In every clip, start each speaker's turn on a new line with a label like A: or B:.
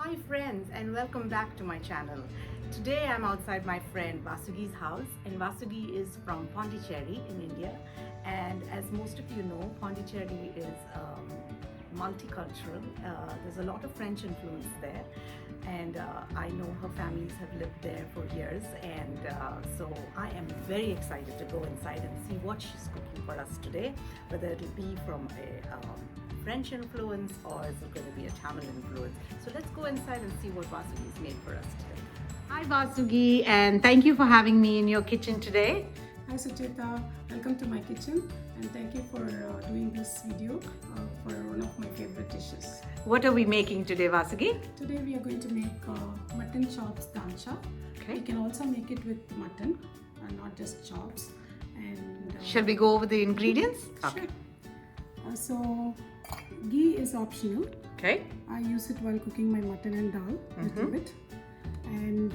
A: Hi friends, and welcome back to my channel. Today I'm outside my friend Vasugi's house, and Vasugi is from Pondicherry in India, and as most of you know, Pondicherry is multicultural. There's a lot of French influence there, and I know her families have lived there for years, and so I am very excited to go inside and see what she's cooking for us today, whether it'll be from a French influence or is it going to be a Tamil influence. So let's go inside and see what Vasugi's made for us today. Hi Vasugi, and thank you for having me in your kitchen today.
B: Hi Sucheta, welcome to my kitchen and thank you for doing this video for one of my favorite dishes.
A: What are we making today, Vasugi?
B: Today we are going to make mutton chops dalcha.
A: Okay.
B: You can also make it with mutton and not just chops. And
A: Shall we go over the ingredients?
B: Sure. So ghee is optional.
A: Okay.
B: I use it while cooking my mutton and dal a little bit. And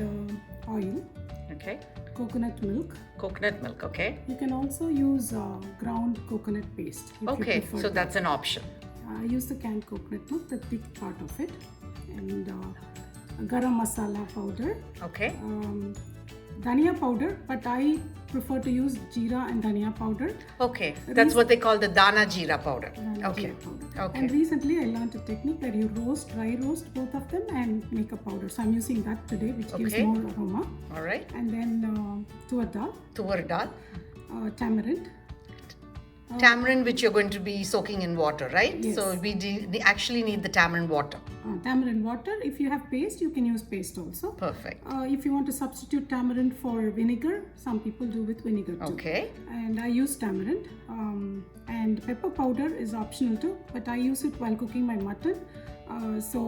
B: oil.
A: Okay.
B: Coconut milk.
A: Coconut milk, okay.
B: You can also use ground coconut paste. If
A: Okay,
B: you prefer
A: so
B: that.
A: that's an option.
B: I use the canned coconut milk, the thick part of it, and garam masala powder,
A: Okay.
B: dhania powder, but I prefer to use jeera and dhania powder.
A: Okay, that's what they call the Dana Jeera powder.
B: Dhania
A: Okay.
B: jeera powder.
A: Okay.
B: And recently I learned a technique where you dry roast both of them and make a powder. So I'm using that today, which gives
A: Okay.
B: more aroma.
A: All right.
B: And then tuar dal,
A: Tuvar dal.
B: tamarind.
A: Tamarind, which you're going to be soaking in water, right?
B: Yes.
A: So we actually need the tamarind water.
B: Tamarind water. If you have paste, you can use paste also.
A: Perfect.
B: If you want to substitute tamarind for vinegar, some people do with vinegar too.
A: Okay.
B: And I use tamarind. And pepper powder is optional too, but I use it while cooking my mutton. So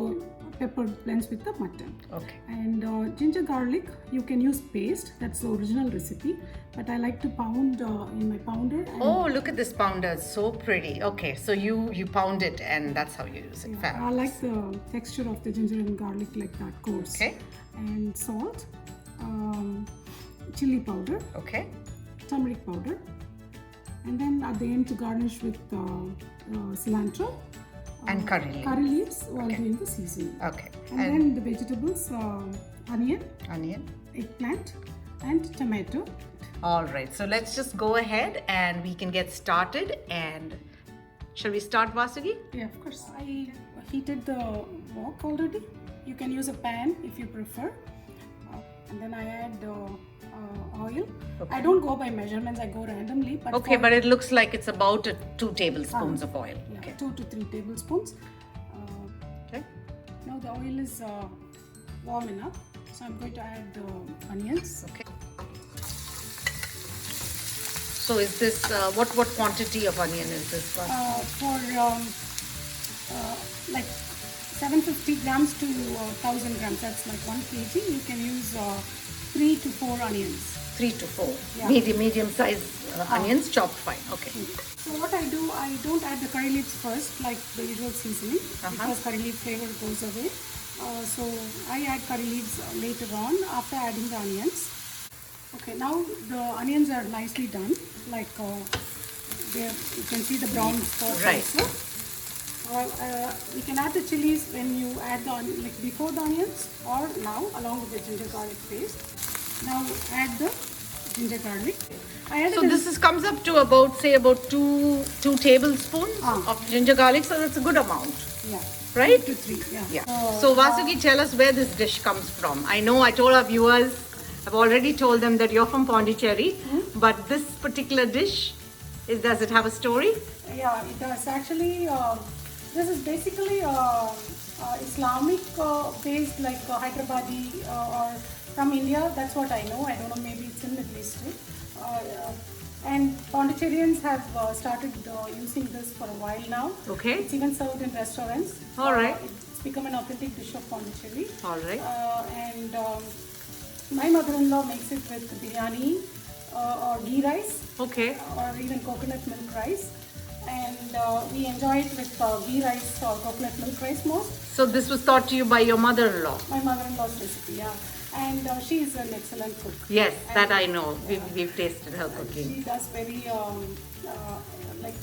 B: pepper blends with the mutton.
A: Okay.
B: And ginger garlic, you can use paste. That's the original recipe. But I like to pound in my pounder. And
A: Oh, look at this pounder. It's so pretty. Okay, so you pound it and that's how you use it.
B: I
A: Fabulous.
B: like the texture of the ginger and garlic like that, coarse.
A: Okay.
B: And salt, chili powder,
A: Okay.
B: turmeric powder, and then at the end to garnish with cilantro
A: And curry leaves.
B: curry leaves while doing the seasoning.
A: Okay.
B: And then the vegetables, onion,
A: onion.
B: eggplant, and tomato.
A: All right. So let's just go ahead and we can get started. And shall we start, Vasugi?
B: Yeah, of course. I heated the wok already. You can use a pan if you prefer. And then I add oil.
A: Okay.
B: I don't go by measurements, I go randomly. But
A: Okay,
B: for-
A: but it looks like it's about 2 tablespoons of oil.
B: yeah,
A: Okay.
B: 2 to 3 tablespoons.
A: Okay.
B: Now the oil is warm enough, so I'm going to add the onions.
A: Okay. So is this what quantity of onion is this one?
B: For like 750 grams to 1000 grams, that's like 1 kg. You can use 3 to 4 onions.
A: 3 to 4.
B: Yeah.
A: Medium size onions chopped fine. Okay.
B: So what I do, I don't add the curry leaves first like the usual seasoning because curry leaf flavor goes away. So I add curry leaves later on after adding the onions. Okay, now the onions are nicely done. Like there, you can see the brown spots
A: Right.
B: also. You can add the chilies when you add the like before the onions or now along with the ginger garlic paste. Now add the ginger garlic. I added
A: So
B: a-
A: this comes up to about two tablespoons of ginger garlic. So that's a good amount,
B: yeah,
A: right?
B: 2 to 3. Yeah.
A: Yeah. So Vasugi, tell us where this dish comes from. I know I told our viewers, I've already told them that you're from Pondicherry, but this particular dish, does it have a story?
B: Yeah, it does. Actually, this is basically Islamic based, like Hyderabadi or from India. That's what I know. I don't know, maybe it's in Middle East too. And Pondicherrians have started using this for a while now.
A: Okay.
B: It's even served in restaurants.
A: All right.
B: It's become an authentic dish of Pondicherry.
A: All right.
B: And my mother-in-law makes it with biryani or ghee rice.
A: Okay.
B: Or even coconut milk rice, and we enjoy it with ghee rice or coconut milk rice most.
A: So this was taught to you by your mother-in-law?
B: My mother-in-law's recipe, yeah, and she is an excellent cook.
A: Yes, that I know. We've tasted her cooking.
B: She does very like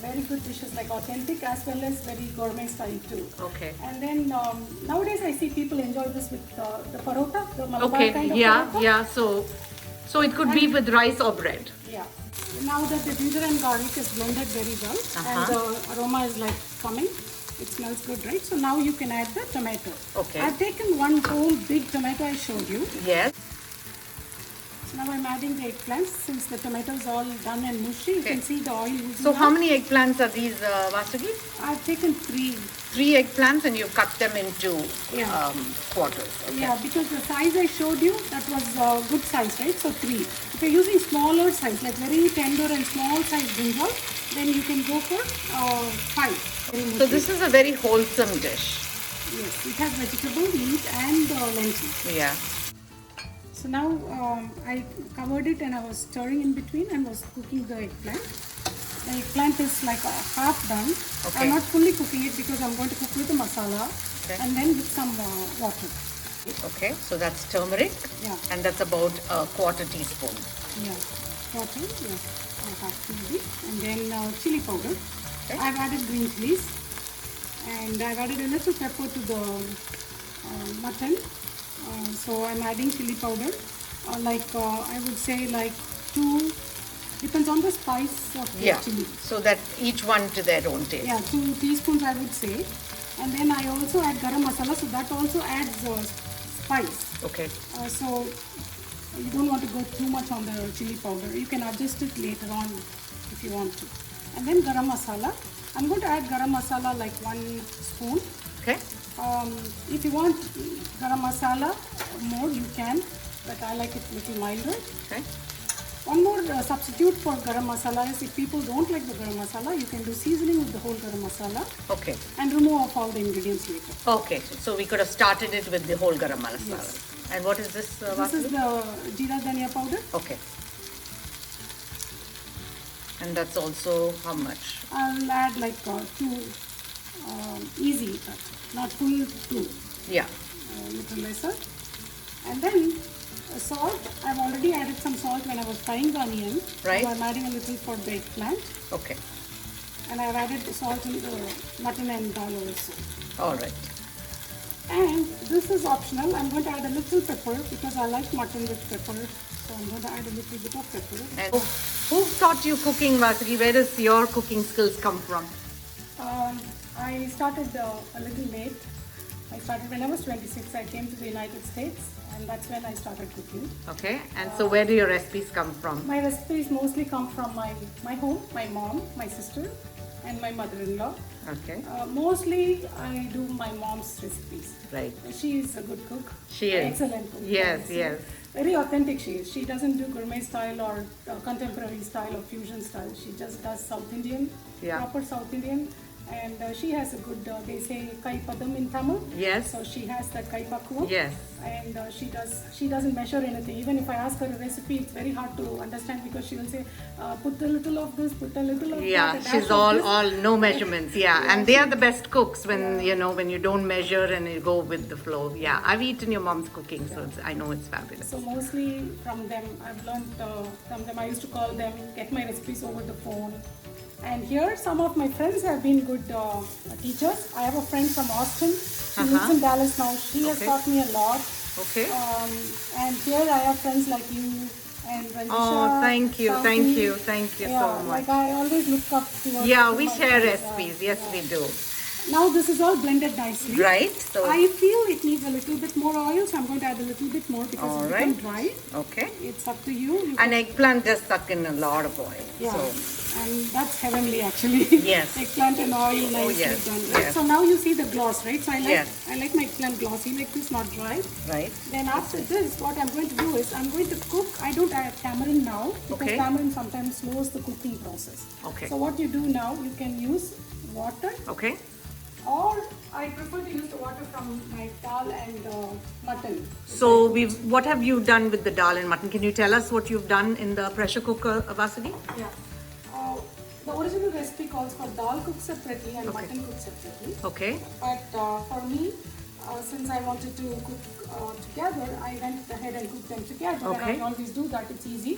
B: very good dishes, like authentic as well as very gourmet style too.
C: Okay.
B: And then nowadays I see people enjoy this with the parota, the Malabar
C: Okay.
B: kind of
C: Yeah.
B: parota.
C: Yeah. So it could be with rice or bread.
B: Yeah. Now that the ginger and garlic is blended very well and the aroma is like coming, it smells good, right? So now you can add the tomato.
C: Okay.
B: I've taken one whole big tomato I showed you.
C: Yes.
B: So now I'm adding the eggplants. Since the tomato is all done and mushy, you can see the oil oozing
C: So how
B: out.
C: many eggplants are these, Vasugi?
B: I've taken 3.
C: 3 eggplants, and you've cut them into
B: Yeah.
C: quarters. Okay.
B: Yeah, because the size I showed you, that was good size, right? So 3. If you're using smaller size, like very tender and small size brinjal, then you can go for 5. Very
C: So
B: mushy.
C: this is a very wholesome dish.
B: Yes, it has vegetable, meat and lentil.
C: Yeah.
B: So now I covered it and I was stirring in between and was cooking the eggplant. The eggplant is like half done.
C: Okay.
B: I'm not fully cooking it because I'm going to cook with the masala
C: Okay.
B: and then with some water.
C: Okay. So that's turmeric.
B: Yeah.
C: And that's about a quarter teaspoon.
B: Yeah, water, yeah, I have chili, and then chili powder.
C: Okay.
B: I've added green chilies, and I've added a little pepper to the mutton. So I'm adding chili powder, I would say like 2, depends on the spice of the
C: Yeah.
B: chili.
C: So that each one to their own taste.
B: Yeah, 2 teaspoons I would say. And then I also add garam masala, so that also adds spice.
C: Okay.
B: So you don't want to go too much on the chili powder. You can adjust it later on if you want to. And then garam masala. I'm going to add garam masala like 1 spoon.
C: Okay.
B: If you want garam masala more, you can, but I like it a little milder.
C: Okay.
B: One more substitute for garam masala is if people don't like the garam masala, you can do seasoning with the whole garam masala
C: Okay.
B: and remove off all the ingredients later.
C: Okay. So we could have started it with the whole garam masala.
B: Yes.
C: And what is this,
B: This is
C: Vasugi?
B: the jeera dhania powder.
C: Okay. And that's also how much?
B: I'll add like 2 easy, not full 2,
C: Yeah.
B: little lesser. And then salt. I've already added some salt when I was frying the onion.
C: Right.
B: So I'm adding a little for the eggplant.
C: Okay.
B: And I've added the salt in the mutton and dal also.
C: All right.
B: And this is optional. I'm going to add a little pepper because I like mutton with pepper. So I'm going to add a little bit of pepper.
C: And who taught you cooking, Vasugi? Where does your cooking skills come from?
B: I started a little late. I started when I was 26. I came to the United States and that's when I started cooking.
C: Okay. And so where do your recipes come from?
B: My recipes mostly come from my home, my mom, my sister and my mother-in-law.
C: Okay.
B: Mostly I do my mom's recipes.
C: Right.
B: She is a good cook.
C: She is.
B: Excellent cook.
C: Yes,
B: So
C: yes.
B: Very authentic she is. She doesn't do gourmet style or contemporary style or fusion style. She just does South Indian,
C: Yeah.
B: proper South Indian. And she has a good, they say kai padam in Tamil.
C: Yes.
B: So she has that kai pakwa.
C: Yes.
B: And she doesn't measure anything. Even if I ask her a recipe, it's very hard to understand because she will say, put a little of this, put a little of
C: Yeah,
B: that. a dash
C: she's
B: of
C: all
B: this."
C: no measurements. Yeah, and they are the best cooks when when you don't measure and you go with the flow. Yeah, I've eaten your mom's cooking, so I know it's fabulous.
B: So mostly from them, I've learned from them. I used to call them, get my recipes over the phone. And here, some of my friends have been good teachers. I have a friend from Austin. She lives in Dallas now. She has
C: Okay.
B: taught me a lot.
C: Okay.
B: And here I have friends like you and Ranjisha.
C: Oh, thank you,
B: Safi.
C: thank you
B: Yeah,
C: so much.
B: like I always look up to her.
C: Yeah,
B: to
C: we
B: my
C: share
B: friends.
C: recipes. Yes, we do.
B: Now this is all blended nicely.
C: Right. So
B: I feel it needs a little bit more oil, so I'm going to add a little bit more because
C: All
B: it's
C: right.
B: become dry.
C: okay.
B: It's up to you. You
C: An eggplant does suck in a lot of oil.
B: Yeah,
C: So
B: and that's heavenly actually.
C: Yes.
B: Eggplant and oil nicely
C: yes,
B: done. Right?
C: yes.
B: So now you see the gloss, right? So
C: Yes.
B: I like my eggplant glossy like this, not dry.
C: right.
B: Then after this, what I'm going to do is I'm going to cook. I don't add tamarind now because
C: Okay.
B: tamarind sometimes slows the cooking process.
C: Okay.
B: So what you do now, you can use water,
C: Okay.
B: or I prefer to use the water from my dal and mutton.
C: So what have you done with the dal and mutton? Can you tell us what you've done in the pressure cooker, Vasugi?
B: Yeah. The original recipe calls for dal cooked separately and
C: Okay.
B: mutton cooked separately.
C: Okay.
B: But for me, since I wanted to cook together, I went ahead and cooked them together.
C: Okay.
B: And I always do that, it's easy.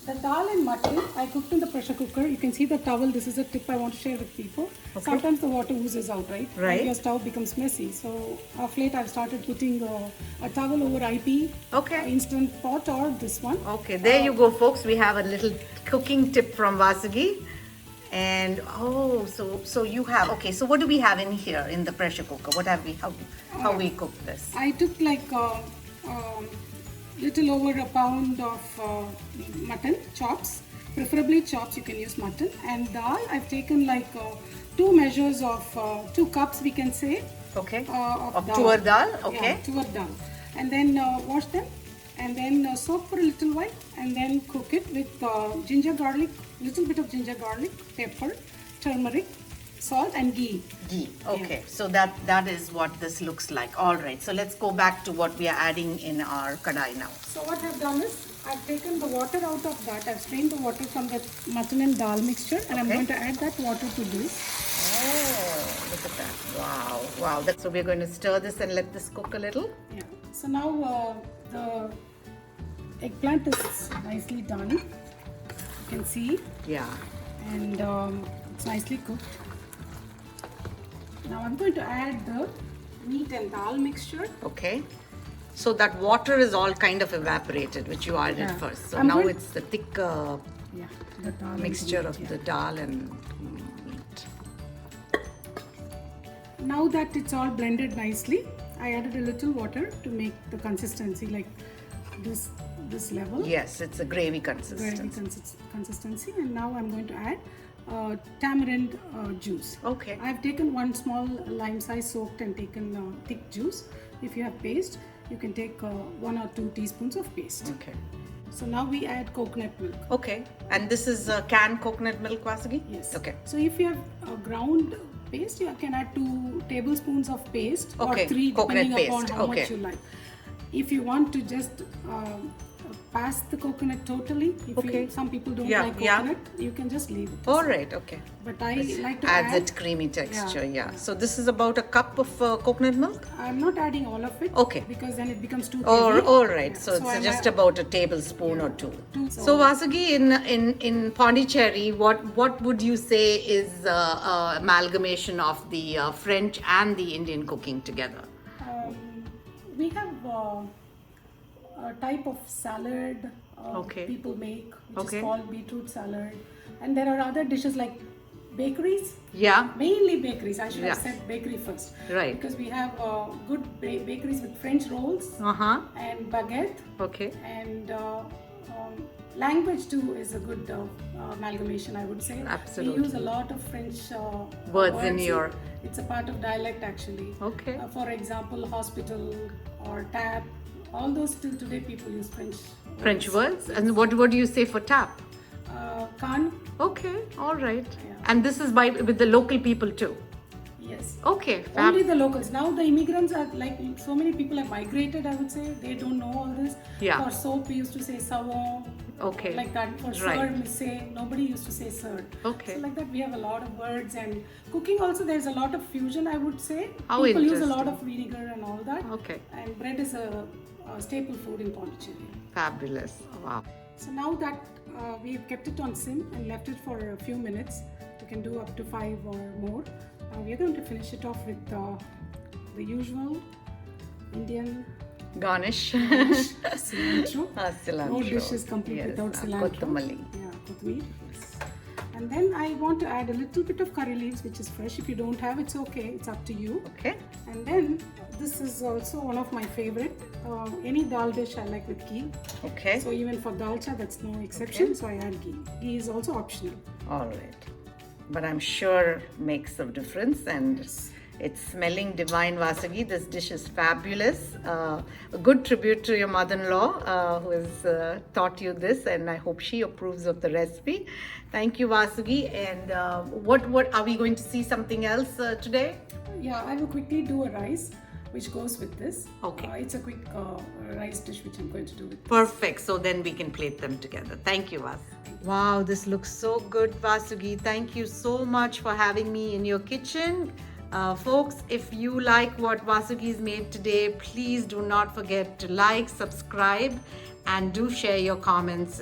B: The dal and mutton I cooked in the pressure cooker. You can see the towel. This is a tip I want to share with people. Sometimes the water oozes out, right?
C: Right.
B: And your stove becomes messy. So of late I've started putting a towel over IP.
C: Okay.
B: Instant pot or this one.
C: Okay, there you go, folks. We have a little cooking tip from Vasagi. And so you have, okay, so what do we have in here in the pressure cooker? What have we, how we cook this?
B: I took like little over a pound of mutton chops, preferably chops. You can use mutton. And dal, I've taken like 2 measures of 2 cups, we can say.
C: Okay,
B: Of
C: of
B: dal.
C: tur dal, okay.
B: Yeah, tur dal. And then wash them and then soak for a little while and then cook it with ginger garlic, little bit of ginger garlic, pepper, turmeric, salt and ghee.
C: Ghee, okay. So that is what this looks like. All right, so let's go back to what we are adding in our kadai now.
B: So what I've done is I've taken the water out of that. I've strained the water from that mutton and dal mixture and I'm
C: Okay.
B: going to add that water to this.
C: Oh, look at that. Wow, wow. So we're going to stir this and let this cook a little.
B: Yeah. So now the eggplant is nicely done. You can see,
C: Yeah.
B: and it's nicely cooked. Now I'm going to add the meat and dal mixture.
C: Okay. So that water is all kind of evaporated, which you added
B: Yeah.
C: first. So
B: I'm
C: now
B: going-
C: it's the thick
B: Yeah, the dal and
C: mixture
B: meat,
C: of
B: yeah.
C: the dal and meat.
B: Now that it's all blended nicely, I added a little water to make the consistency like this level.
C: Yes, it's a gravy
B: Gravy
C: consistency.
B: consistency. And now I'm going to add tamarind juice.
C: Okay.
B: I've taken 1 small lime size soaked and taken thick juice. If you have paste, you can take 1 or 2 teaspoons of paste.
C: Okay.
B: So now we add coconut milk.
C: Okay. And this is canned coconut milk, Vasagi?
B: Yes.
C: Okay.
B: So if you have ground paste, you can add 2 tablespoons of paste
C: Okay,
B: or 3
C: coconut
B: depending upon
C: paste.
B: how
C: Okay.
B: much you like. If you want to just pass the coconut totally, if
C: Okay.
B: some people don't
C: Yeah,
B: like
C: yeah.
B: coconut, you can just leave it.
C: All right. Okay.
B: But I like to
C: Adds
B: add.
C: it creamy texture.
B: Yeah.
C: Yeah. So this is about a cup of coconut milk.
B: I'm not adding all of it.
C: Okay.
B: Because then it becomes too
C: Or
B: heavy.
C: all right.
B: Yeah.
C: So it's
B: I'm
C: just about a tablespoon or 2.
B: Two.
C: So Vasagi, in Pondicherry, what would you say is amalgamation of the French and the Indian cooking together?
B: We have a type of salad
C: Okay.
B: people make, which
C: Okay.
B: is called beetroot salad. And there are other dishes like bakeries.
C: Yeah.
B: Mainly bakeries. I should have
C: Yeah.
B: said bakery first.
C: Right.
B: Because we have good bakeries with French rolls and baguette.
C: Okay.
B: And language too is a good amalgamation, I would say.
C: Absolutely.
B: We use a lot of French
C: Words in your-
B: It's a part of dialect actually.
C: Okay.
B: For example, hospital or tap. All those still today people use
C: French words. And what do you say for tap?
B: Can.
C: Okay. All right.
B: Yeah.
C: And this is with the local people too.
B: Yes.
C: Okay.
B: Only the locals. Now the immigrants are like so many people have migrated. I would say they don't know all this.
C: Yeah.
B: For soap, we used to say savon.
C: Okay.
B: Like that. For
C: Right.
B: sir, we say nobody used to say sir.
C: Okay.
B: So like that, we have a lot of words and cooking. Also, there's a lot of fusion. I would say
C: How
B: people use a lot
C: interesting.
B: of vinegar and all that.
C: Okay.
B: And bread is a staple food in Pondicherry.
C: Fabulous. Wow.
B: So now that we have kept it on sim and left it for a few minutes, you can do up to 5 or more. We are going to finish it off with the usual Indian
C: Garnish.
B: cilantro.
C: Cilantro.
B: No dish is complete
C: Yes,
B: without cilantro.
C: Kothumali.
B: Yeah, kothumari. Yes. And then I want to add a little bit of curry leaves, which is fresh. If you don't have, it's okay. It's up to you.
C: Okay.
B: And then this is also one of my favorite. Any dal dish I like with ghee.
C: Okay.
B: So even for dalcha, that's no exception. So I add ghee. Ghee is also optional.
C: All right. But I'm sure makes a difference, and it's smelling divine, Vasagi. This dish is fabulous. A good tribute to your mother-in-law who has taught you this, and I hope she approves of the recipe. Thank you, Vasagi. And what are we going to see something else today?
B: Yeah, I will quickly do a rice which goes with this.
C: Okay.
B: It's a quick rice dish which I'm going to do with this.
C: Perfect. So then we can plate them together. Thank you, Vas. Wow, this looks so good, Vasugi. Thank you so much for having me in your kitchen. Folks, if you like what Vasugi's made today, please do not forget to like, subscribe, and do share your comments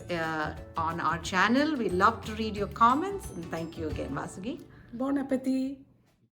C: on our channel. We love to read your comments. And thank you again, Vasugi.
B: Bon appetit.